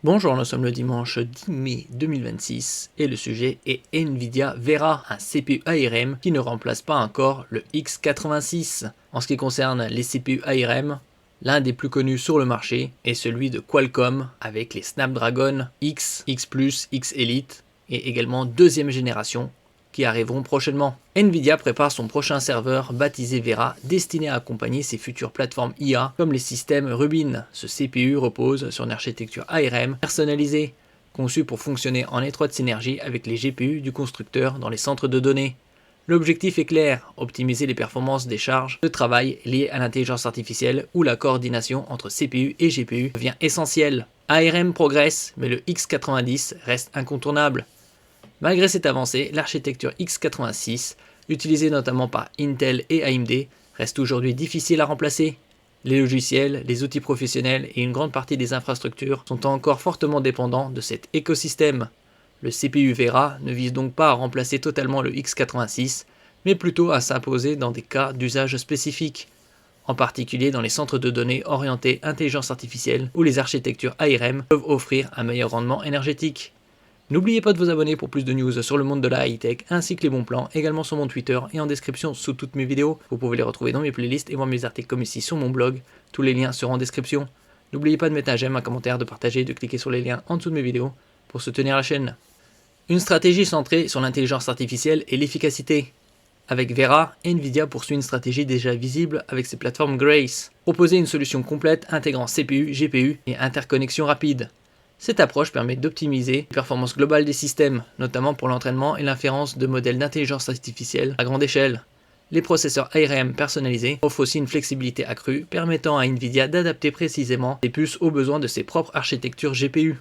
Bonjour, nous sommes le dimanche 10 mai 2026 et le sujet est Nvidia Vera, un CPU ARM qui ne remplace pas encore le x86. En ce qui concerne les CPU ARM, l'un des plus connus sur le marché est celui de Qualcomm avec les Snapdragon X, X+, X Elite et également deuxième génération qui arriveront prochainement. Nvidia prépare son prochain serveur baptisé Vera, destiné à accompagner ses futures plateformes IA comme les systèmes Rubin. Ce CPU repose sur une architecture ARM personnalisée, conçue pour fonctionner en étroite synergie avec les GPU du constructeur dans les centres de données. L'objectif est clair, optimiser les performances des charges de travail liées à l'intelligence artificielle où la coordination entre CPU et GPU devient essentielle. ARM progresse, mais le x90 reste incontournable. Malgré cette avancée, l'architecture x86, utilisée notamment par Intel et AMD, reste aujourd'hui difficile à remplacer. Les logiciels, les outils professionnels et une grande partie des infrastructures sont encore fortement dépendants de cet écosystème. Le CPU Vera ne vise donc pas à remplacer totalement le x86, mais plutôt à s'imposer dans des cas d'usage spécifiques, en particulier dans les centres de données orientés intelligence artificielle où les architectures ARM peuvent offrir un meilleur rendement énergétique. N'oubliez pas de vous abonner pour plus de news sur le monde de la high-tech ainsi que les bons plans, également sur mon Twitter et en description sous toutes mes vidéos. Vous pouvez les retrouver dans mes playlists et voir mes articles comme ici sur mon blog. Tous les liens seront en description. N'oubliez pas de mettre un j'aime, un commentaire, de partager, de cliquer sur les liens en dessous de mes vidéos pour soutenir la chaîne. Une stratégie centrée sur l'intelligence artificielle et l'efficacité. Avec Vera, Nvidia poursuit une stratégie déjà visible avec ses plateformes Grace. Proposer une solution complète intégrant CPU, GPU et interconnexion rapide. Cette approche permet d'optimiser les performances globales des systèmes, notamment pour l'entraînement et l'inférence de modèles d'intelligence artificielle à grande échelle. Les processeurs ARM personnalisés offrent aussi une flexibilité accrue, permettant à Nvidia d'adapter précisément les puces aux besoins de ses propres architectures GPU.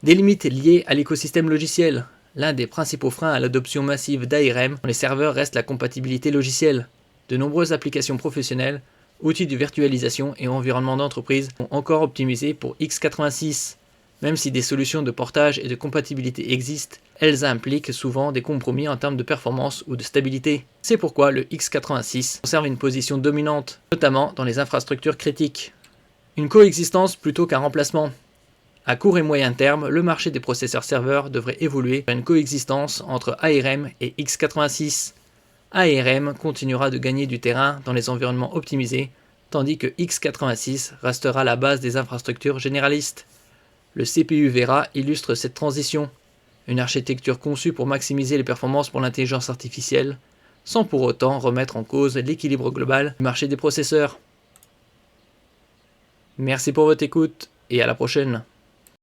Des limites liées à l'écosystème logiciel. L'un des principaux freins à l'adoption massive d'ARM dans les serveurs reste la compatibilité logicielle. De nombreuses applications professionnelles, outils de virtualisation et environnements d'entreprise sont encore optimisés pour x86. Même si des solutions de portage et de compatibilité existent, elles impliquent souvent des compromis en termes de performance ou de stabilité. C'est pourquoi le x86 conserve une position dominante, notamment dans les infrastructures critiques. Une coexistence plutôt qu'un remplacement. À court et moyen terme, le marché des processeurs serveurs devrait évoluer vers une coexistence entre ARM et x86. ARM continuera de gagner du terrain dans les environnements optimisés, tandis que x86 restera la base des infrastructures généralistes. Le CPU Vera illustre cette transition, une architecture conçue pour maximiser les performances pour l'intelligence artificielle, sans pour autant remettre en cause l'équilibre global du marché des processeurs. Merci pour votre écoute et à la prochaine.